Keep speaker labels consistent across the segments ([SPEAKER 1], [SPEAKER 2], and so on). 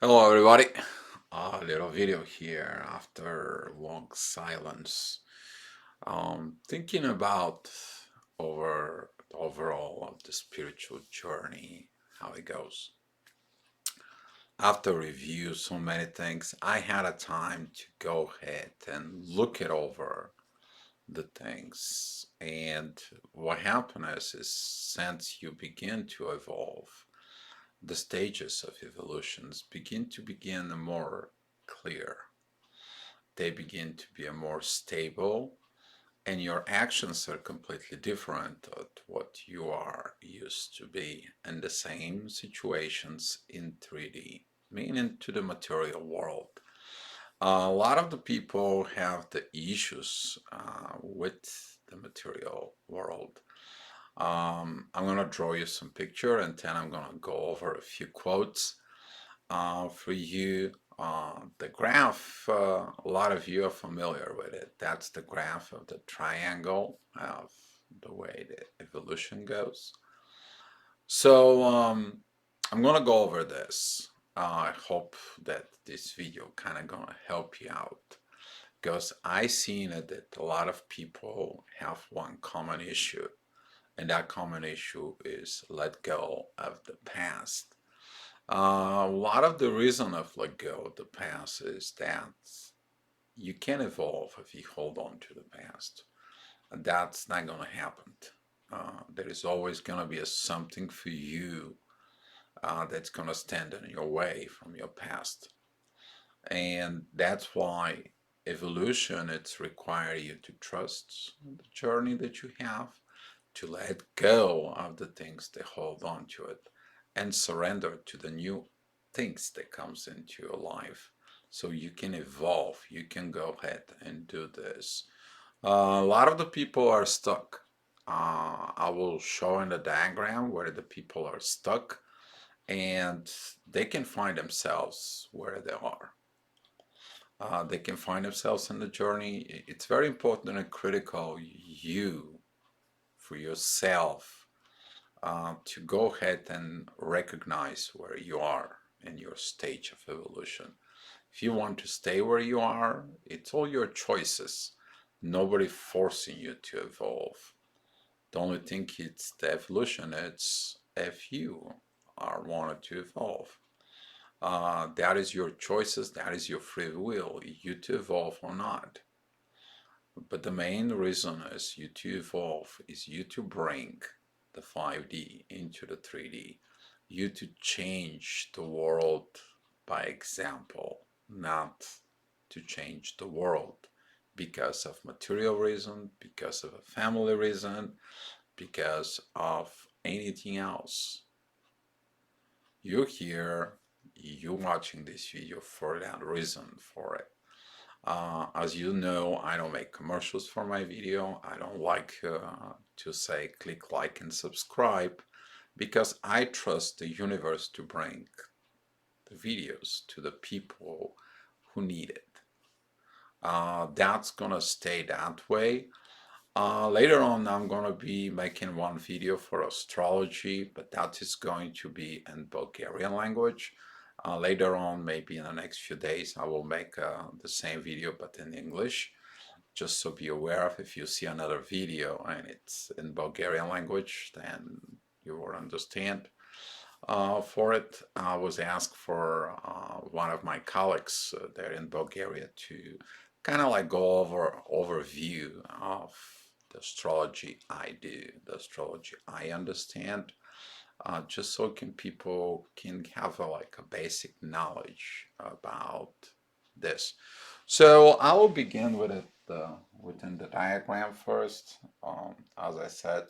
[SPEAKER 1] Hello everybody. A little video here after long silence. Thinking about overall of the spiritual journey, how it goes. After review so many things, I had a time to go ahead and look it over the things. And what happens is since you begin to evolve, the stages of evolutions begin more clear. They begin to be more stable, and your actions are completely different of what you are used to be in the same situations in 3D, meaning to the material world. A lot of the people have the issues with the material world. I'm going to draw you some picture and then I'm going to go over a few quotes for you. The graph, a lot of you are familiar with it. That's the graph of the triangle of the way the evolution goes. So I'm going to go over this. I hope that this video kind of going to help you out because I seen it that a lot of people have one common issue, and that common issue is let go of the past. A lot of the reason of let go of the past is that you can evolve if you hold on to the past. And that's not going to happen. There is always going to be a something for you that's going to stand in your way from your past. And that's why evolution, it's require you to trust the journey that you have, to let go of the things that hold on to it and surrender to the new things that comes into your life so you can evolve, you can go ahead and do this. A lot of the people are stuck. I will show in the diagram where the people are stuck and they can find themselves where they are. They can find themselves in the journey. It's very important and critical you for yourself to go ahead and recognize where you are in your stage of evolution. If you want to stay where you are, it's all your choices. Nobody forcing you to evolve. The only thing it's the evolution, it's if you are wanted to evolve. That is your choices, that is your free will, you to evolve or not. But the main reason is you to evolve is you to bring the 5D into the 3D, you to change the world by example, not to change the world because of material reason, because of a family reason, because of anything else. You're here, you're watching this video for that reason for it. As you know, I don't make commercials for my video. I don't like to say click like and subscribe because I trust the universe to bring the videos to the people who need it. That's gonna stay that way. Later on, I'm gonna be making one video for astrology, but that is going to be in Bulgarian language. Later on, maybe in the next few days, I will make the same video but in English. Just so be aware of if you see another video and it's in Bulgarian language, then you will understand. For it, I was asked for one of my colleagues there in Bulgaria to kind of like go over overview of the astrology I do, the astrology I understand, just so people can have like a basic knowledge about this. So I will begin with it within the diagram first. As I said,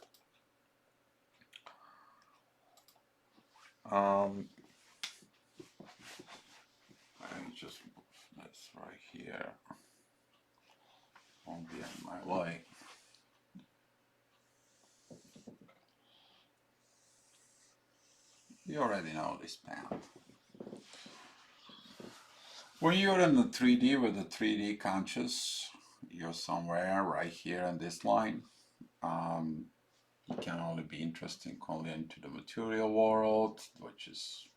[SPEAKER 1] um, I just move this right here. Won't be in my way. You already know this path. When you're in the 3D with the 3D conscious, you're somewhere right here in this line. You can only be interested only into the material world, which is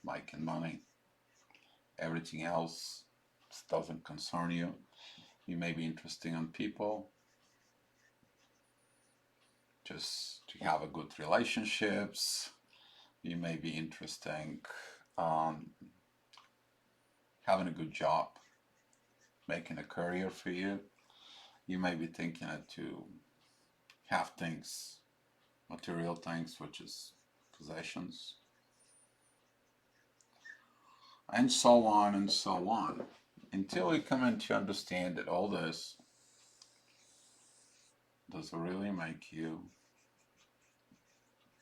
[SPEAKER 1] making money. everything else doesn't concern you. You may be interested in people, just to have a good relationships. You may be interesting um, having a good job, making a career for you. You may be thinking to have things, material things, which is possessions, and so on, until you come in to understand that all this does really make you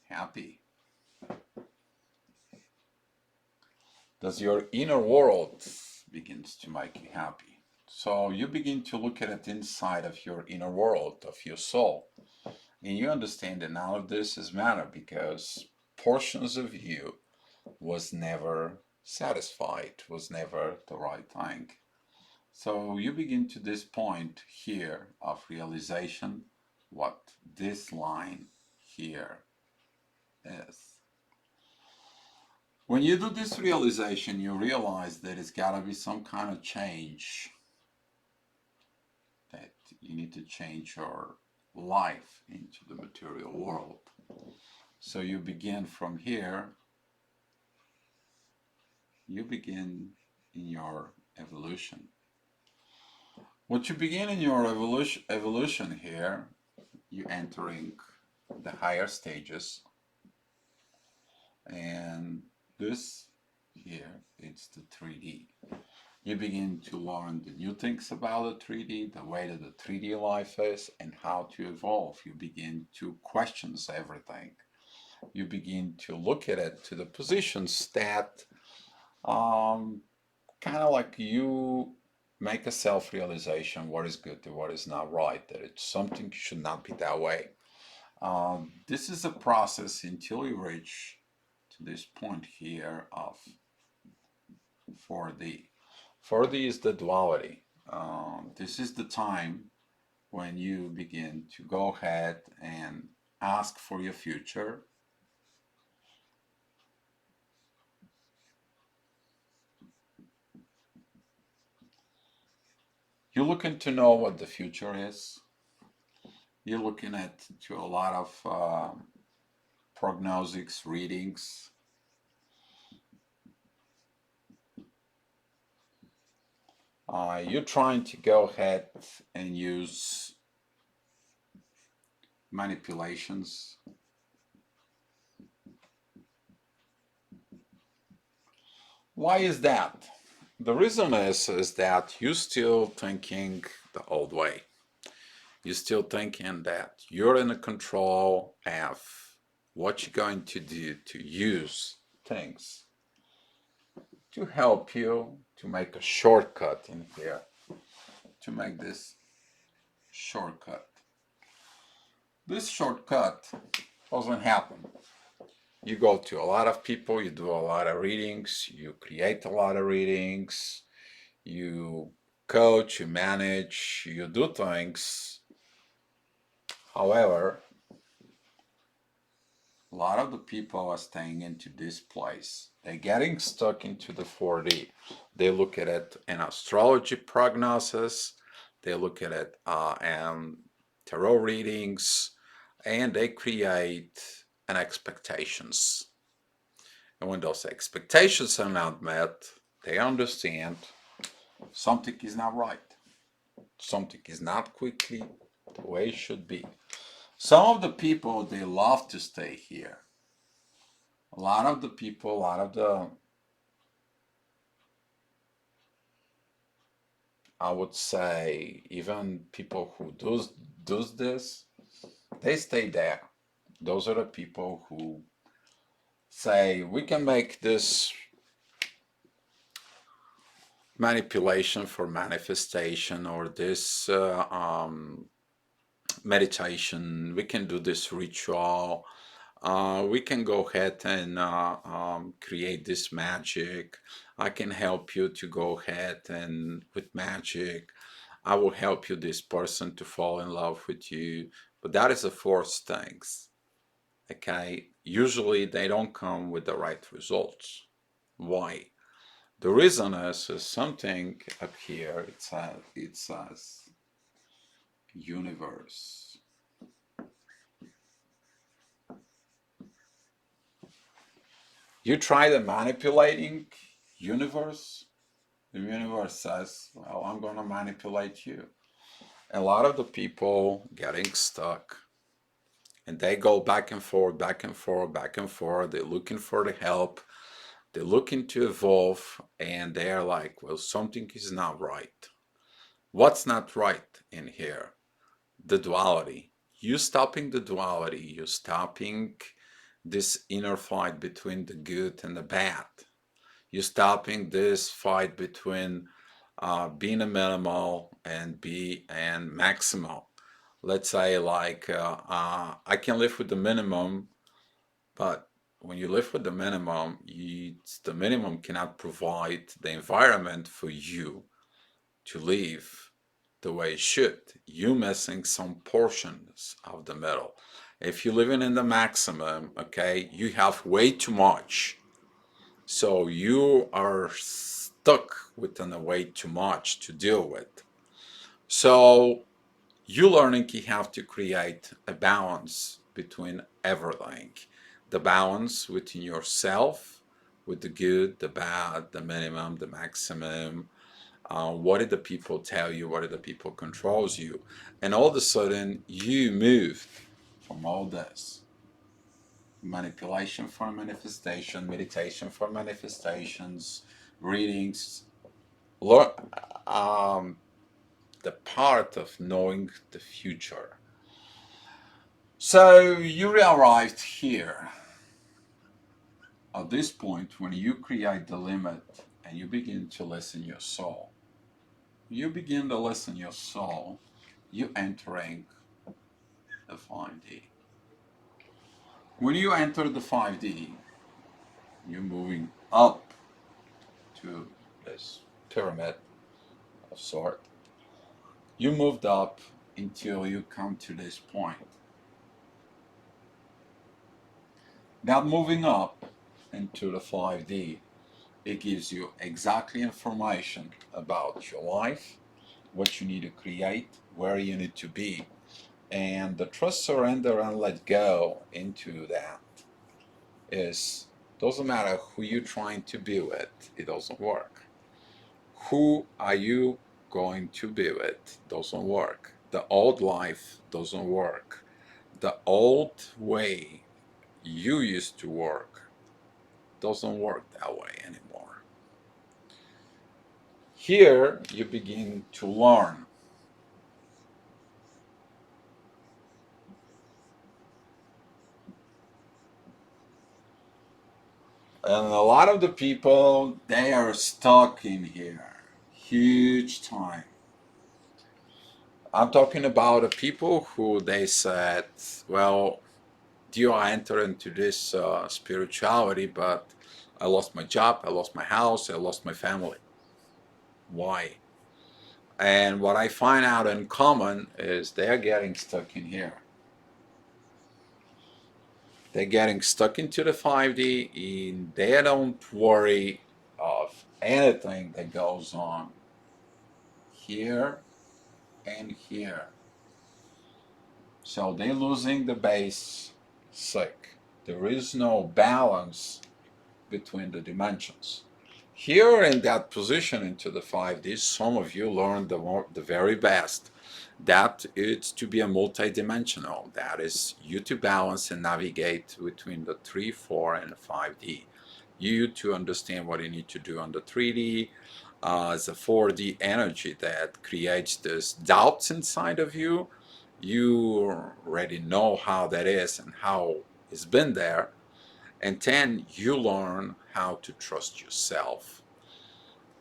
[SPEAKER 1] happy. Does your inner world begins to make you happy? So you begin to look at it inside of your inner world, of your soul. And you understand that none of this is matter because portions of you was never satisfied, was never the right thing. So you begin to this point here of realization what this line here is. When you do this realization, you realize that it's got to be some kind of change, that you need to change your life into the material world. So you begin from here, you begin in your evolution. What you begin in your evolution here, you entering the higher stages, and this here, it's the 3D. You begin to learn the new things about the 3D, the way that the 3D life is, and how to evolve. You begin to question everything. You begin to look at it to the positions that kind of like you make a self-realization what is good and what is not right, that it's something should not be that way. This is a process until you reach to this point here of 4D. 4D is the duality. This is the time when you begin to go ahead and ask for your future. You're looking to know what the future is. You're looking at to a lot of prognostics, readings. You're trying to go ahead and use manipulations. Why is that? The reason is that you're still thinking the old way. You're still thinking that you're in control of what you're going to do to use things to help you to make a shortcut in here, to make this shortcut. This shortcut doesn't happen. You go to a lot of people, you do a lot of readings, you create a lot of readings, you coach, you manage, you do things. However, a lot of the people are staying into this place. They're getting stuck into the 4D. They look at it in astrology prognosis, they look at it in tarot readings, and they create an expectations. And when those expectations are not met, they understand something is not right. Something is not quickly the way it should be. Some of the people, they love to stay here. A lot of the people, a lot of the, I would say, even people who does this, they stay there. Those are the people who say, we can make this manipulation for manifestation or this meditation, we can do this ritual, we can go ahead and create this magic. I can help you to go ahead and with magic, I will help you this person to fall in love with you. But that is a forced things. Okay, usually they don't come with the right results. Why? The reason is something up here. It says universe. You try the manipulating universe. The universe says, "Well, I'm going to manipulate you." A lot of the people getting stuck, and they go back and forth, back and forth, back and forth. They're looking for the help. They're looking to evolve, and they're like, "Well, something is not right." What's not right in here? The duality. You stopping the duality, you stopping this inner fight between the good and the bad. You stopping this fight between being a minimal and be and maximal. Let's say like I can live with the minimum, but when you live with the minimum, the minimum cannot provide the environment for you to live the way it should. You missing some portions of the middle. If you're living in the maximum, okay, you have way too much. So you are stuck within a way too much to deal with. So you learning you have to create a balance between everything. The balance within yourself, with the good, the bad, the minimum, the maximum, what did the people tell you? What did the people controls you? And all of a sudden, you moved from all this manipulation for manifestation, meditation for manifestations, readings, learn, um, the part of knowing the future. So you arrived here at this point when you create the limit and you begin to listen your soul. You begin to listen your soul, you entering the 5D. When you enter the 5D, you're moving up to this pyramid of sort. You moved up until you come to this point. Now moving up into the 5D, it gives you exactly information about your life, what you need to create, where you need to be, and the trust, surrender, and let go into that is doesn't matter who you're trying to be with, it doesn't work. Who are you going to be with doesn't work. The old life doesn't work. The old way you used to work doesn't work that way anymore. Here you begin to learn. And a lot of the people, they are stuck in here. Huge time. I'm talking about the people who they said, well, do I enter into this spirituality, but I lost my job, I lost my house, I lost my family. Why? And what I find out in common is they're getting stuck in here. They're getting stuck into the 5D and they don't worry of anything that goes on here and here. So they're losing the basic. There is no balance between the dimensions. Here in that position into the 5D, some of you learned the very best. That it's to be a multidimensional. That is you to balance and navigate between the 3, 4, and 5D. You to understand what you need to do on the 3D, as a 4D energy that creates this doubts inside of you. You already know how that is and how it's been there. And then you learn how to trust yourself.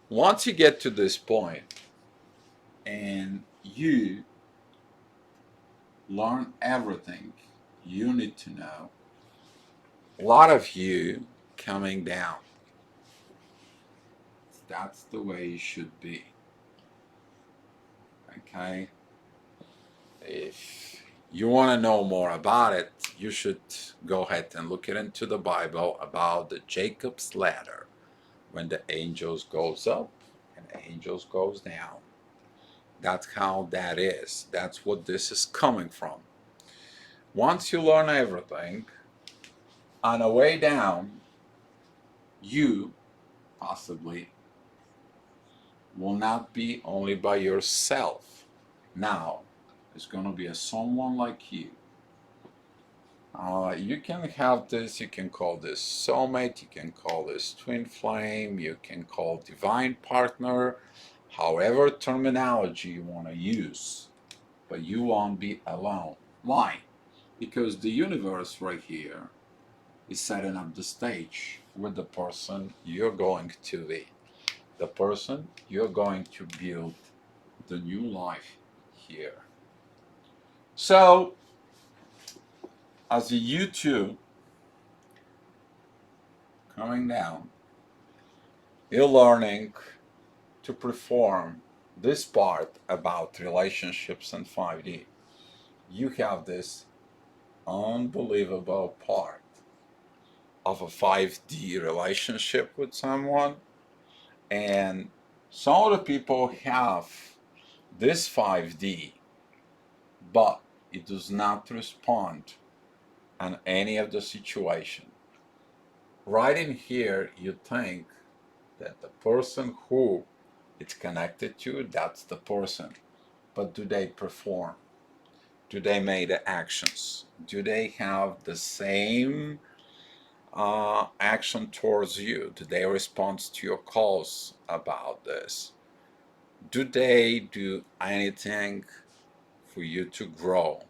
[SPEAKER 1] Once you get to this point and you learn everything you need to know, a lot of you coming down. That's the way it should be. Okay? If you want to know more about it, you should go ahead and look into the Bible about the Jacob's ladder. when the angels goes up and angels goes down. That's how that is. That's what this is coming from. Once you learn everything, on the way down, you possibly will not be only by yourself. Now, it's going to be a someone like you. You can have this, you can call this soulmate, you can call this twin flame, you can call divine partner, however terminology you want to use, but you won't be alone. Why? Because the universe right here is setting up the stage with the person you're going to be, the person you're going to build the new life here. So, as you two coming down, you're learning to perform this part about relationships and 5D. You have this unbelievable part of a 5D relationship with someone, and some of the people have this 5D, but it does not respond on any of the situation. Right in here, you think that the person who it's connected to, that's the person. But do they perform? Do they make the actions? Do they have the same action towards you? Do they respond to your calls about this? Do they do anything for you to grow?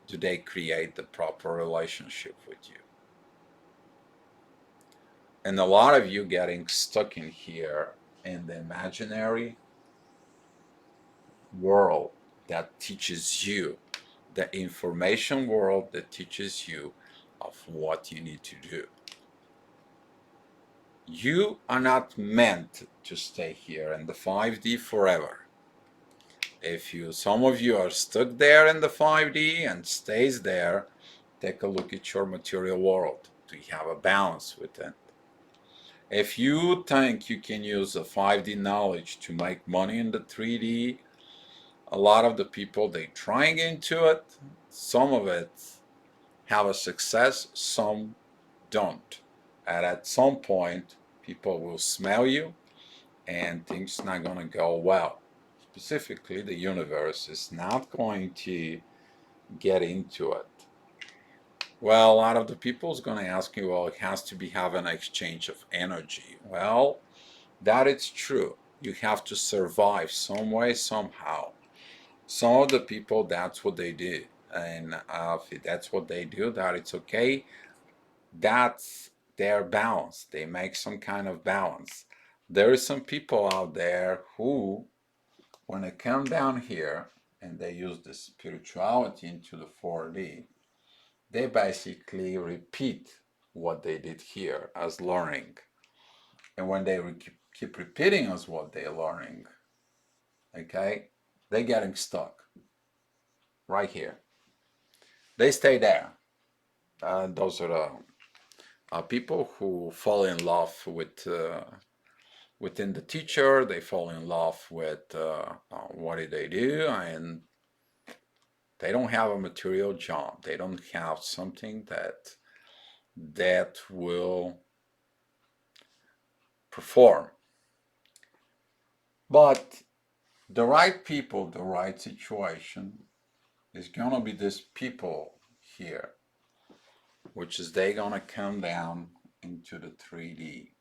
[SPEAKER 1] Do they create the proper relationship with you? And a lot of you getting stuck in here in the imaginary world that teaches you, the information world that teaches you of what you need to do. You are not meant to stay here in the 5D forever. If some of you are stuck there in the 5D and stays there, take a look at your material world. Do you have a balance with it? If you think you can use the 5D knowledge to make money in the 3D, a lot of the people they trying into it, some of it have a success, some don't. And at some point, people will smell you and things not going to go well. Specifically, the universe is not going to get into it. Well, a lot of the people is going to ask you, well, it has to be have an exchange of energy. Well, that is true. You have to survive some way, somehow. Some of the people, that's what they do. And if that's what they do, that it's okay. That's their balance. They make some kind of balance. There is some people out there who, when they come down here and they use the spirituality into the 4D, they basically repeat what they did here as learning. And when they keep repeating as what they're learning, okay, they're getting stuck right here. They stay there. Those are the people who fall in love with within the teacher. They fall in love with what do they do, and they don't have a material job. They don't have something that will perform. But the right people, the right situation is gonna be this people here, which is they gonna come down into the 3D,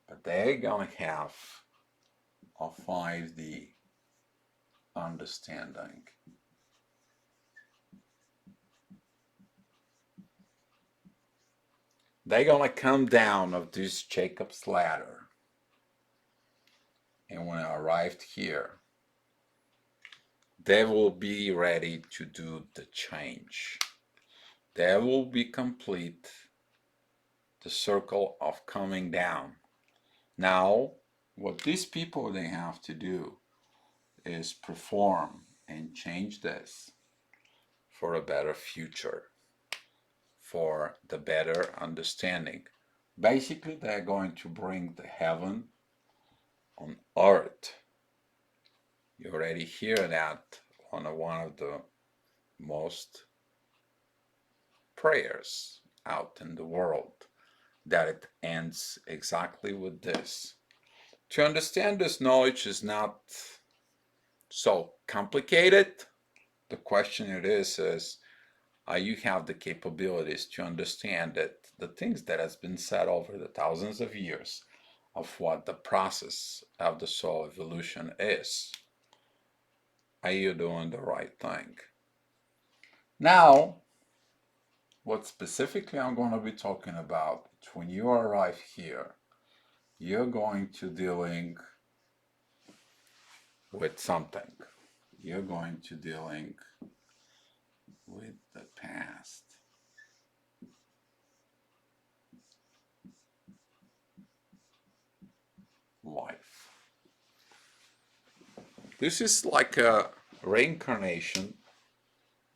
[SPEAKER 1] but they're gonna have a 5D understanding. They're gonna come down of this Jacob's ladder, and when I arrived here, they will be ready to do the change. They will be complete the circle of coming down. Now, what these people they have to do is perform and change this for a better future, for the better understanding, Basically, they're going to bring the heaven on earth. You already hear that on one of the most prayers out in the world, that it ends exactly with this. To understand this knowledge is not so complicated. The question it is you have the capabilities to understand that the things that has been said over the thousands of years of what the process of the soul evolution is. Are you doing the right thing? Now, what specifically I'm going to be talking about when you arrive here, you're going to dealing with something. You're going to dealing with the past. Life. This is like a reincarnation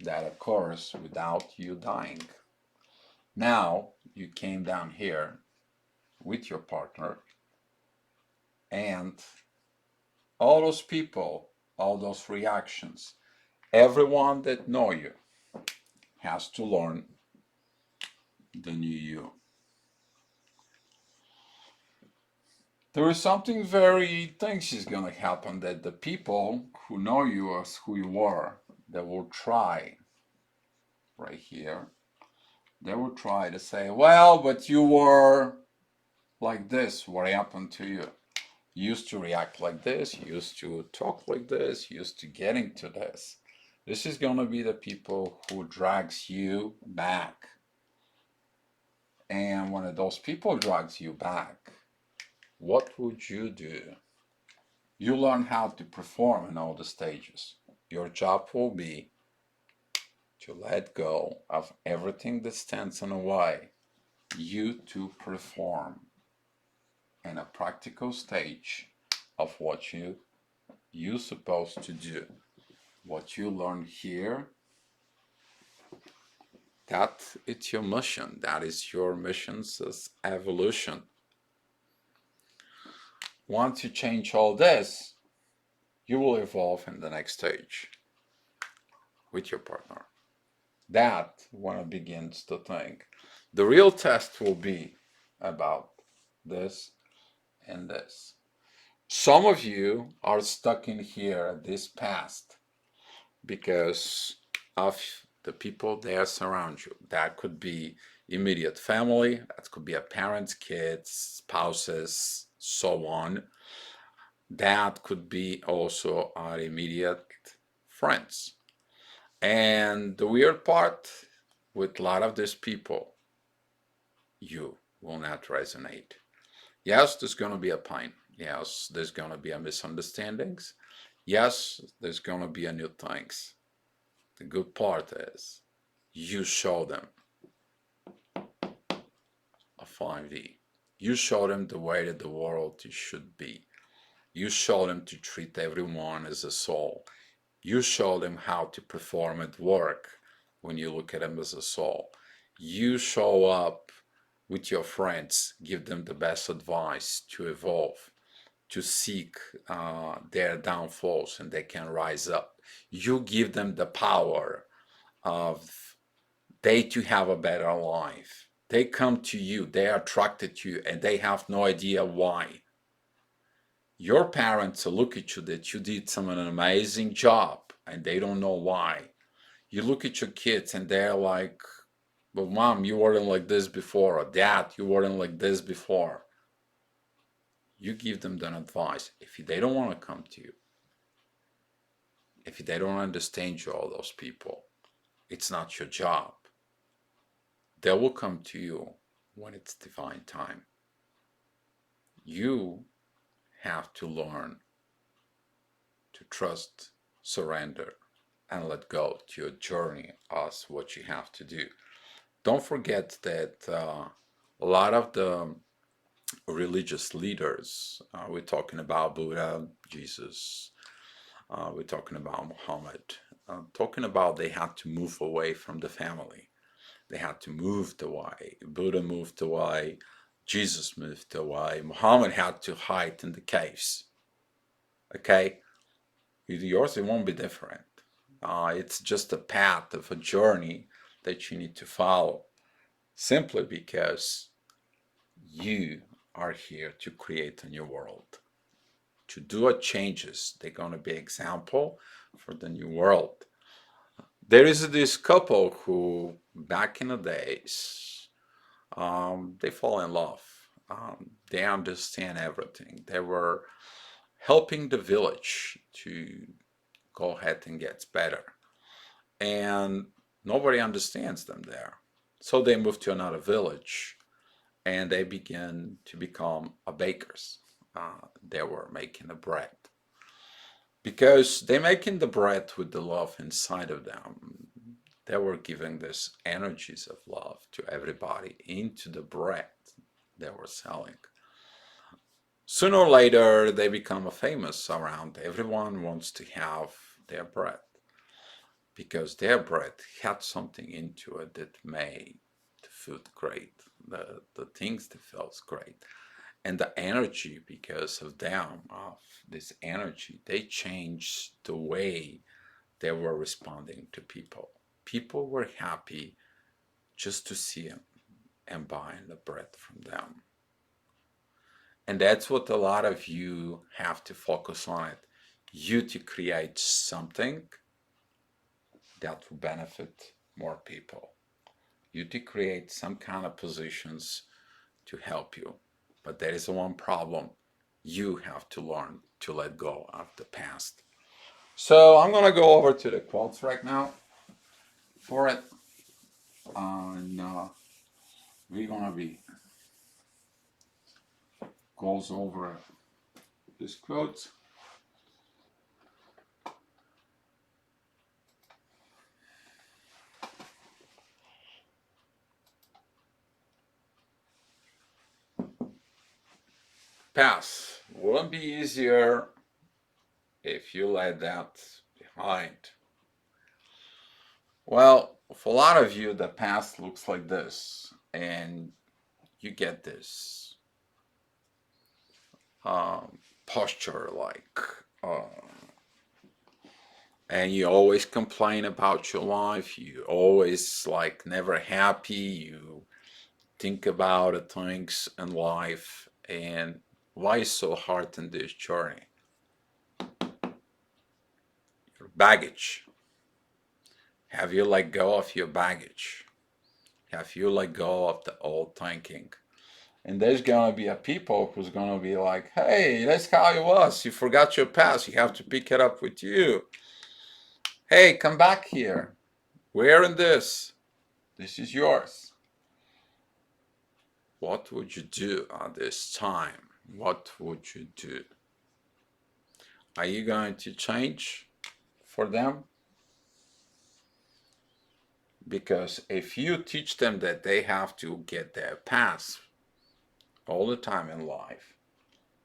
[SPEAKER 1] that occurs without you dying. Now you came down here with your partner, and all those people, all those reactions, everyone that know you has to learn the new you. There is something very things is gonna happen that the people who know you as who you are, they will try right here. They will try to say, well, but you were like this. What happened to you? You used to react like this. You used to talk like this. You used to get into this. This is gonna be the people who drags you back. And when those people drags you back, what would you do? You learn how to perform in all the stages. Your job will be to let go of everything that stands in the way. You to perform in a practical stage of what you're supposed to do. What you learn here, that it's your mission. That is your mission's evolution. Once you change all this, you will evolve in the next stage with your partner. That when it begins to think. The real test will be about this and this. Some of you are stuck in here, this past, because of the people that surround you. That could be immediate family, that could be a parents, kids, spouses, so on. That could be also our immediate friends. And the weird part with a lot of these people, you will not resonate. Yes, there's going to be a pain. Yes, there's going to be a misunderstandings. Yes, there's going to be a new things. The good part is you show them a 5D. You show them the way that the world should be. You show them to treat everyone as a soul. You show them how to perform at work when you look at them as a soul. You show up with your friends, give them the best advice to evolve, to seek their downfalls, and they can rise up. You give them the power of they to have a better life. They come to you, they are attracted to you, and they have no idea why. Your parents look at you that you did some an amazing job, and they don't know why. You look at your kids, and they're like, "Well, mom, you weren't like this before," or "Dad, you weren't like this before." You give them that advice. If they don't want to come to you, if they don't understand you, all those people, it's not your job. They will come to you when it's divine time. You have to learn to trust, surrender, and let go to your journey as what you have to do. Don't forget that a lot of the religious leaders, we're talking about Buddha, Jesus, we're talking about Muhammad, talking about they had to move away from the family. They had to move away. Buddha moved away. Jesus moved away. Muhammad had to hide in the caves. Okay? Yours, it won't be different. It's just a path of a journey that you need to follow simply because you are here to create a new world, to do a changes. They're going to be example for the new world. There is this couple who, back in the days, they fall in love. They understand everything. They were helping the village to go ahead and get better. And nobody understands them there. So they moved to another village and they began to become a bakers. They were making the bread because they're making the bread with the love inside of them. They were giving this energies of love to everybody into the bread they were selling. Sooner or later, they become famous around. Everyone wants to have their bread because their bread had something into it that made the food great, the things that felt great. And the energy, because of them, of this energy, they changed the way they were responding to people. People were happy just to see them and buying the bread from them. And that's what a lot of you have to focus on it. You to create something that will benefit more people. You to create some kind of positions to help you. But there is one problem. You have to learn to let go of the past. So I'm going to go over to the quotes right now for it. And we're going to be goes over this quote. Past wouldn't be easier if you let that behind. Well, for a lot of you, the past looks like this, and you get this posture like, uh, and you always complain about your life. You always like never happy. You think about the things in life, and why is so hard in this journey? Your baggage. Have you let go of your baggage? Have you let go of the old thinking? And there's gonna be a people who's gonna be like, hey, that's how it was. You forgot your past. You have to pick it up with you. Hey, come back here. We're in this. This is yours. What would you do at this time? What would you do? Are you going to change for them? Because if you teach them that they have to get their past all the time in life,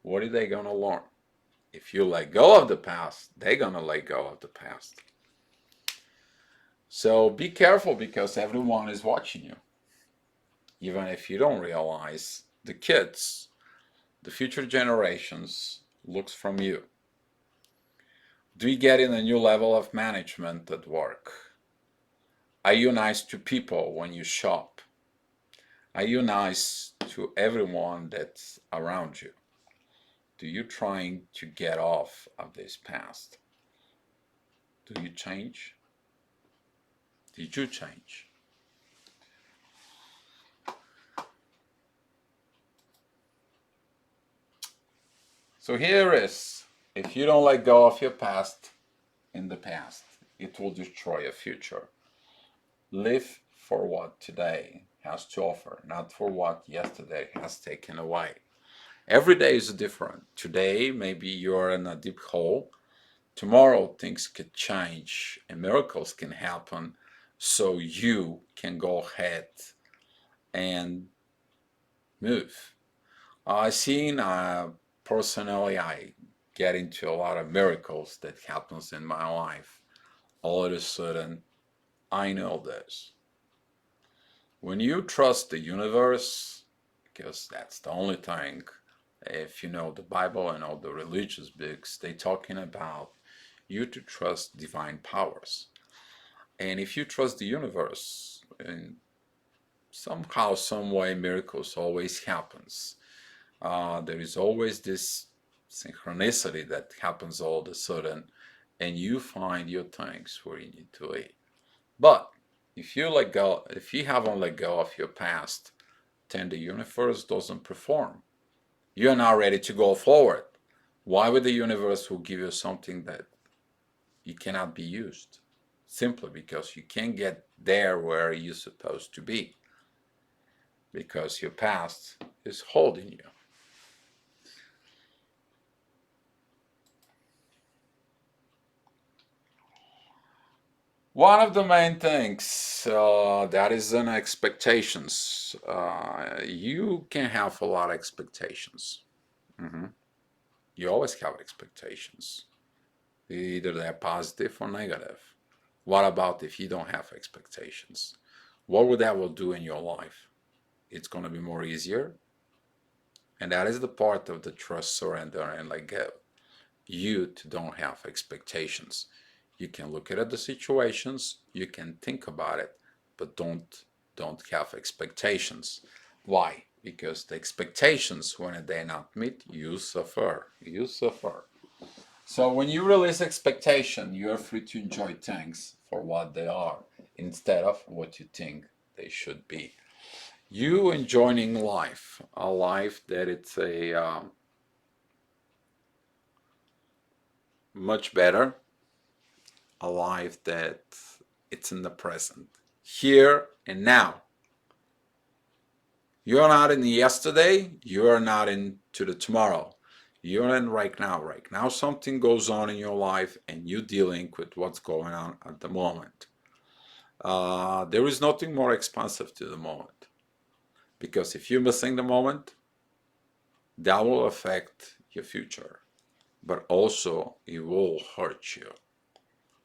[SPEAKER 1] what are they going to learn? If you let go of the past, they're going to let go of the past. So be careful because everyone is watching you. Even if you don't realize, the kids, the future generations, looks from you. Do you get in a new level of management at work? Are you nice to people when you shop? Are you nice to everyone that's around you? Do you trying to get off of this past? Do you change? Did you change? So here is, if you don't let go of your past in the past, it will destroy your future. Live for what today has to offer, not for what yesterday has taken away. Every day is different. Today, maybe you're in a deep hole. Tomorrow, things could change and miracles can happen. So you can go ahead and move. Personally, I get into a lot of miracles that happens in my life. All of a sudden, I know this. When you trust the universe, because that's the only thing. If you know the Bible and all the religious books, they talking about you to trust divine powers. And if you trust the universe, and somehow, some way, miracles always happens. There is always this synchronicity that happens all of a sudden, and you find your things where you need to be. But if you haven't let go of your past, then the universe doesn't perform. You're not ready to go forward. Why would the universe will give you something that you cannot be used? Simply because you can't get there where you're supposed to be, because your past is holding you. One of the main things that is in expectations. You can have a lot of expectations. Hmm. You always have expectations, either they're positive or negative. What about if you don't have expectations? What would that will do in your life? It's going to be more easier, and that is the part of the trust, surrender, and let go. You don't have expectations. You can look at the situations, you can think about it, but don't have expectations. Why? Because the expectations, when they not meet, you suffer. You suffer. So when you release expectation, you are free to enjoy things for what they are instead of what you think they should be. You enjoying life, a life that it's a much better, a life that it's in the present, here and now. You're not in the yesterday, you're not into the tomorrow. You're in right now. Right now, something goes on in your life and you're dealing with what's going on at the moment. There is nothing more expensive to the moment, because if you're missing the moment, that will affect your future, but also it will hurt you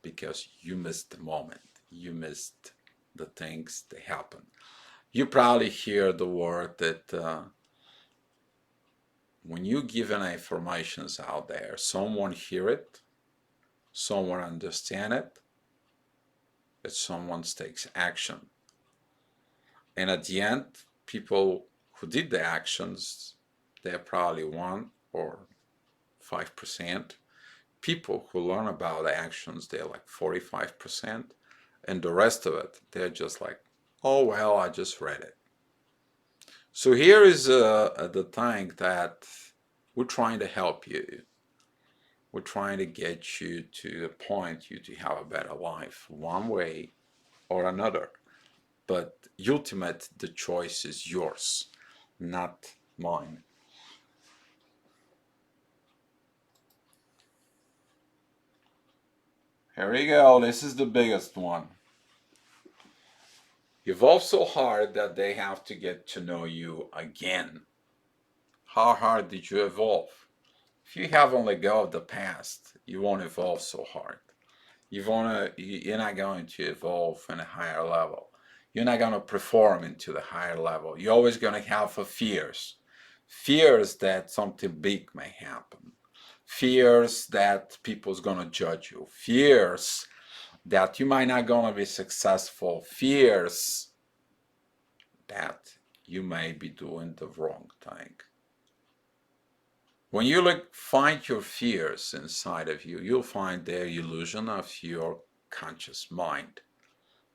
[SPEAKER 1] because you missed the moment. You missed the things that happen. You probably hear the word that when you give an informations out there, someone hear it, someone understand it, but someone takes action. And at the end, people who did the actions, they're probably 1 or 5%. People who learn about the actions, they're like 45%. And the rest of it, they're just like, oh, well, I just read it. So here is the thing that we're trying to help you. We're trying to get you to a point you to have a better life, one way or another. But ultimate, the choice is yours, not mine. Here we go. This is the biggest one. Evolve so hard that they have to get to know you again. How hard did you evolve? If you haven't let go of the past, you won't evolve so hard. You're not going to evolve in a higher level. You're not going to perform into the higher level. You're always going to have fears. Fears that something big may happen. Fears that people's going to judge you. Fears that you might not going to be successful. Fears that you may be doing the wrong thing. When you find your fears inside of you, you'll find their illusion of your conscious mind,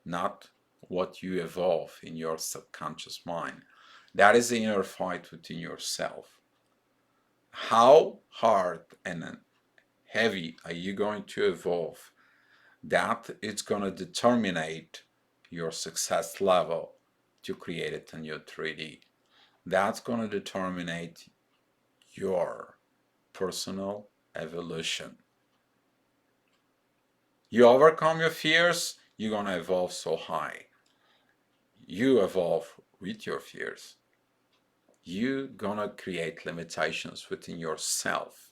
[SPEAKER 1] not what you evolve in your subconscious mind. That is the inner fight within yourself. How hard and heavy are you going to evolve? That it's going to determine your success level to create it in your 3D. That's going to determine your personal evolution. You overcome your fears, you're going to evolve so high. You evolve with your fears. You're going to create limitations within yourself.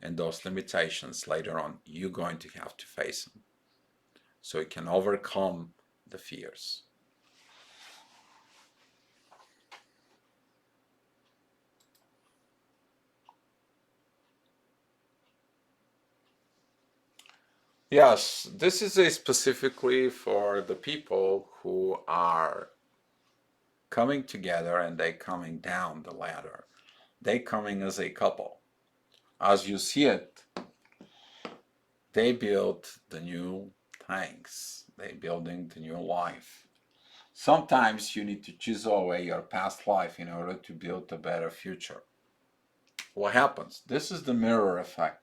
[SPEAKER 1] And those limitations later on, you're going to have to face them. So you can overcome the fears. Yes, this is a specifically for the people who are coming together and they coming down the ladder. They coming as a couple. As you see it, they build the new things. They building the new life. Sometimes you need to chisel away your past life in order to build a better future. What happens? This is the mirror effect.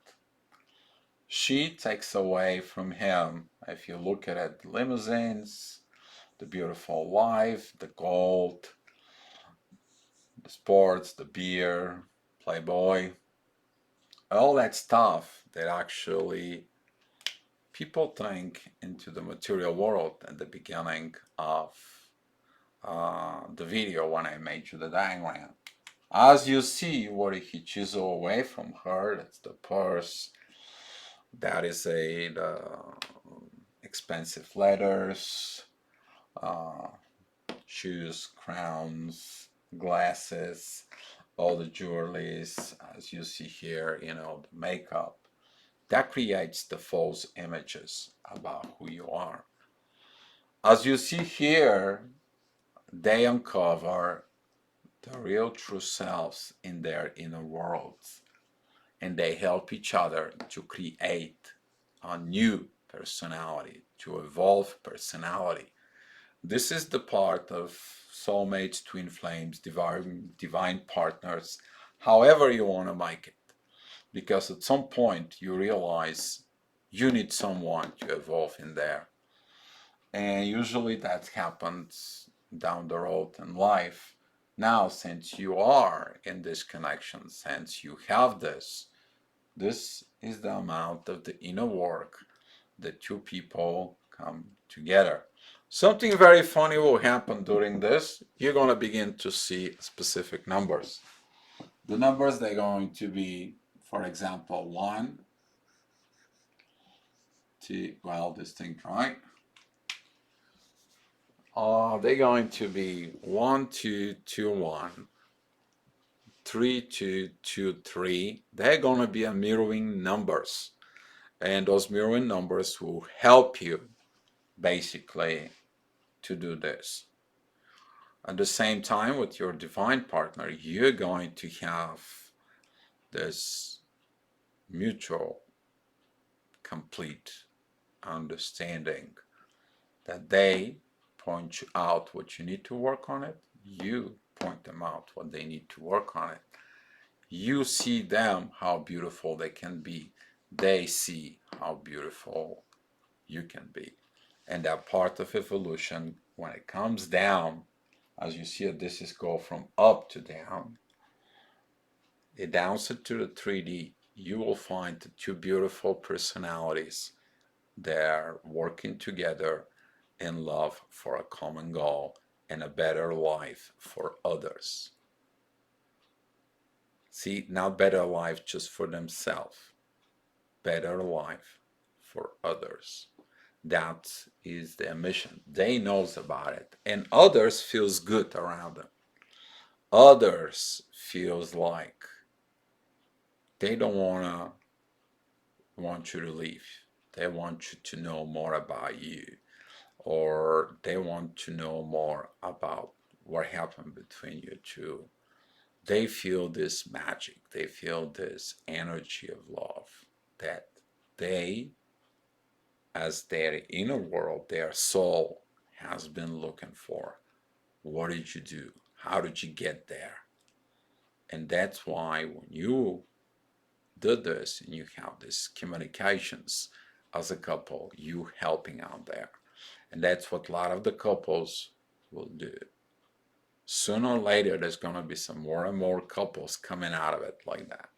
[SPEAKER 1] She takes away from him, if you look at it, limousines, the beautiful life, the gold, the sports, the beer, Playboy, all that stuff that actually people think into the material world at the beginning of the video when I made you the diagram. As you see, what he chisel away from her, that's the purse, that is the expensive letters, uh, shoes, crowns, glasses, all the jewelries, as you see here, the makeup. That creates the false images about who you are. As you see here, they uncover the real true selves in their inner worlds, and they help each other to create a new personality, to evolve personality. This is the part of soulmates, twin flames, divine partners, however you want to make it. Because at some point you realize you need someone to evolve in there. And usually that happens down the road in life. Now, since you are in this connection, since you have this is the amount of the inner work the two people come together. Something very funny will happen during this. You're going to begin to see specific numbers. The numbers, they're going to be, for example, 1, 2, well, distinct, right? They're going to be 1, 2, 2, 1, 3, 2, 2, 3. They're going to be a mirroring numbers. And those mirroring numbers will help you basically to do this. At the same time, with your divine partner, you're going to have this mutual, complete understanding that they point you out what you need to work on it, you point them out what they need to work on it. You see them how beautiful they can be, they see how beautiful you can be. And that part of evolution, when it comes down, as you see it, this is go from up to down. It downs it to the 3D. You will find the two beautiful personalities. They're working together in love for a common goal and a better life for others. See, not better life just for themselves, better life for others. That is their mission. They knows about it, and others feels good around them. Others feels like they don't want you to leave. They want you to know more about you, or they want to know more about what happened between you two. They feel this magic. They feel this energy of love that they, as their inner world, their soul has been looking for. What did you do? How did you get there? And that's why when you do this and you have these communications as a couple, you helping out there. And that's what a lot of the couples will do. Sooner or later, there's going to be some more and more couples coming out of it like that.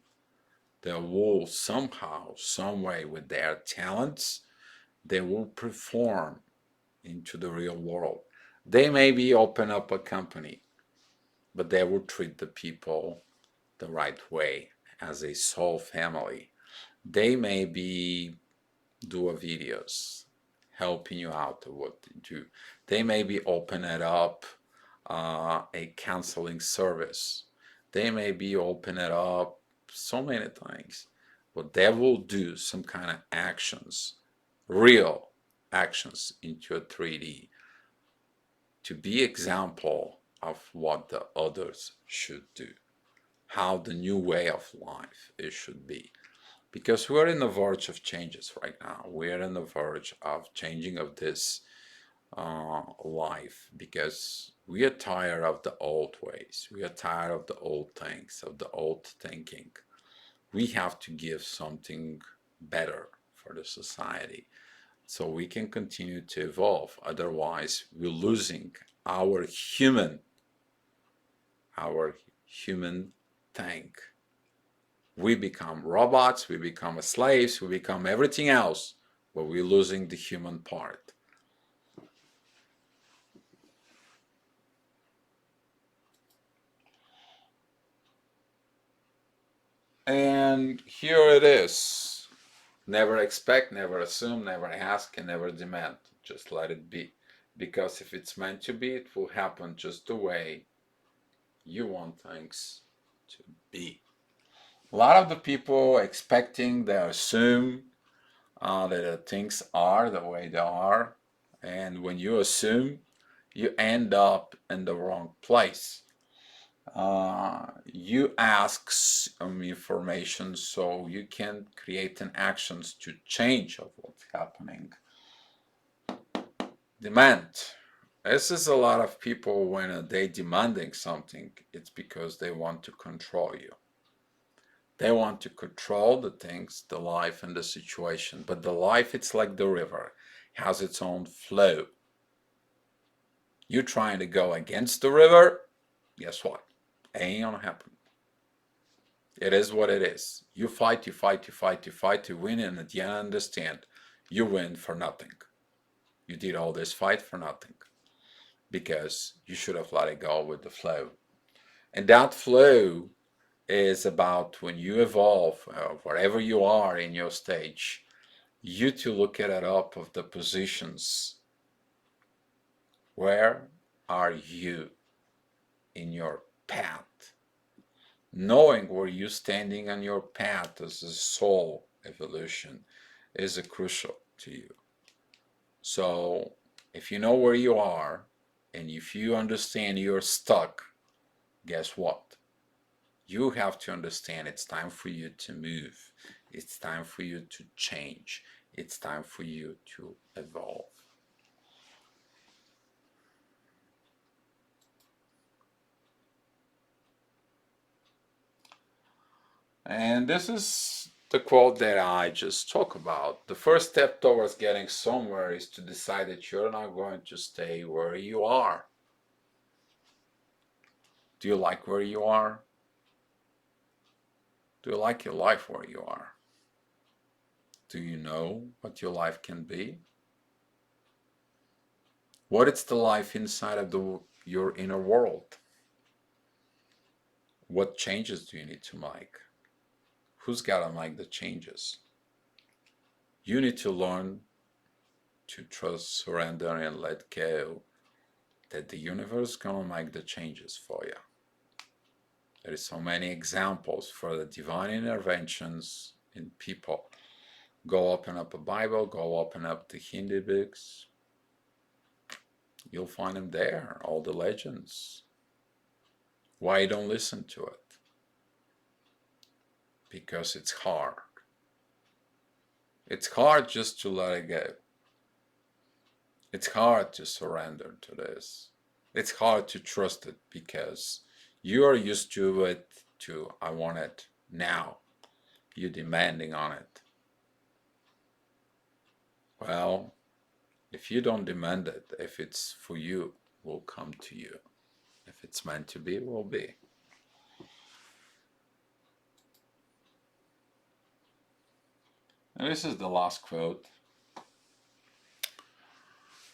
[SPEAKER 1] They will somehow, some way, with their talents, they will perform into the real world. They maybe open up a company, but they will treat the people the right way as a soul family. They maybe do a videos helping you out of what to do. They maybe open it up a counseling service. They maybe open it up so many things, but they will do some kind of actions real actions into a 3D to be example of what the others should do, how the new way of life it should be. Because we're in the verge of changes right now. We're in the verge of changing of this life because we are tired of the old ways. We are tired of the old things, of the old thinking. We have to give something better for the society so we can continue to evolve. Otherwise, we're losing our human, our human thing. We become robots, we become slaves, we become everything else, but we're losing the human part. And here it is. Never expect, never assume, never ask, and never demand. Just let it be. Because if it's meant to be, it will happen just the way you want things to be. A lot of the people expecting, they assume that things are the way they are. And when you assume, you end up in the wrong place. You ask some information so you can create an actions to change of what's happening. Demand. This is a lot of people when they demanding something, it's because they want to control you. They want to control the things, the life and the situation. But the life, it's like the river, has its own flow. You trying to go against the river, guess what? Ain't gonna happen. It is what it is. You fight, you fight, you fight, you fight to win, and at the end, understand you win for nothing. You did all this fight for nothing because you should have let it go with the flow. And that flow is about when you evolve, wherever you are in your stage, you to look at it up of the positions. Where are you in your path? Knowing where you're standing on your path as a soul evolution is a crucial to you. So if you know where you are and if you understand you're stuck, guess what? You have to understand it's time for you to move. It's time for you to change. It's time for you to evolve. And this is the quote that I just talked about. The first step towards getting somewhere is to decide that you're not going to stay where you are. Do you like where you are? Do you like your life where you are? Do you know what your life can be? What is the life inside of your inner world? What changes do you need to make? Who's got to make the changes? You need to learn to trust, surrender, and let go that the universe is going to make the changes for you. There is so many examples for the divine interventions in people. Go open up a Bible, go open up the Hindi books. You'll find them there, all the legends. Why you don't listen to it? Because it's hard. It's hard just to let it go. It's hard to surrender to this. It's hard to trust it because you are used to it to I want it now. You're demanding on it. Well, if you don't demand it, if it's for you, it will come to you. If it's meant to be, it will be. And this is the last quote.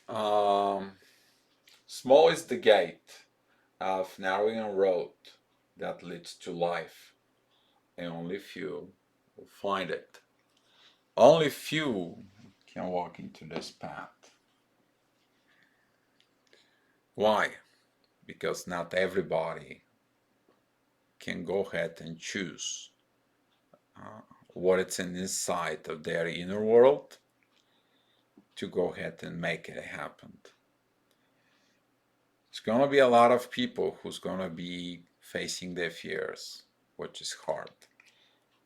[SPEAKER 1] Um, Small is the gate of narrowing a road that leads to life, and only few will find it. Only few can walk into this path. Why? Because not everybody can go ahead and choose what it's in inside of their inner world to go ahead and make it happen. It's going to be a lot of people who's going to be facing their fears, which is hard.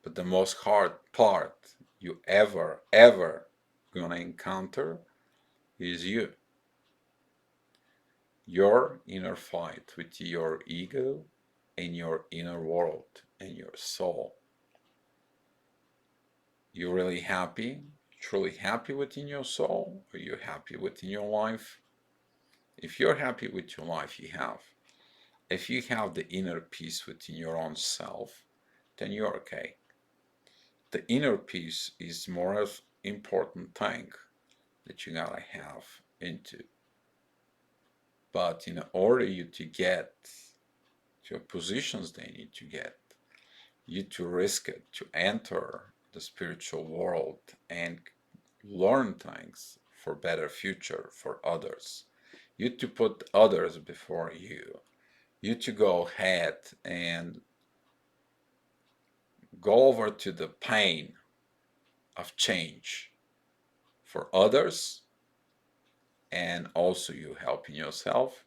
[SPEAKER 1] But the most hard part you ever going to encounter is you. Your inner fight with your ego and your inner world and your soul. You really happy? Truly happy within your soul? Are you happy within your life? If you're happy with your life, if you have the inner peace within your own self, then you're okay. The inner peace is more important thing that you gotta have into. But in order you to get to positions they need to get, you to risk it, to enter the spiritual world and learn things for better future for others. You to put others before you. You to go ahead and go over to the pain of change for others and also you helping yourself.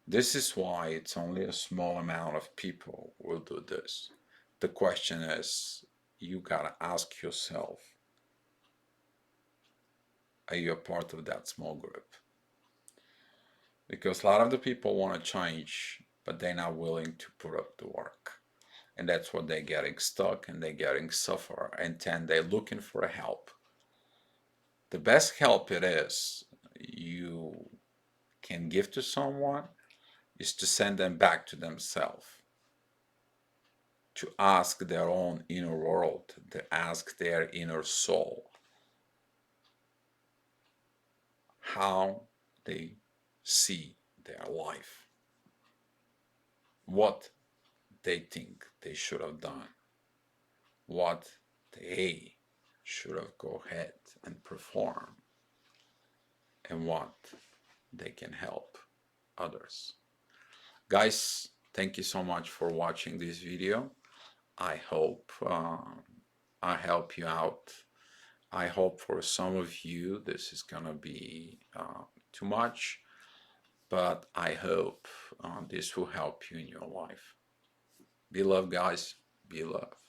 [SPEAKER 1] This is why it's only a small amount of people will do this. The question is, you gotta ask yourself, are you a part of that small group? Because a lot of the people want to change, but they're not willing to put up the work. And that's what they're getting stuck and they're getting suffer. And then they're looking for help. The best help it is you can give to someone is to send them back to themselves, to ask their own inner world, to ask their inner soul how they see their life, what they think they should have done, what they should have go ahead and perform, and what they can help others. Guys, thank you so much for watching this video. I hope I help you out. I hope for some of you this is gonna be too much, but I hope this will help you in your life. Be loved, guys. Be loved.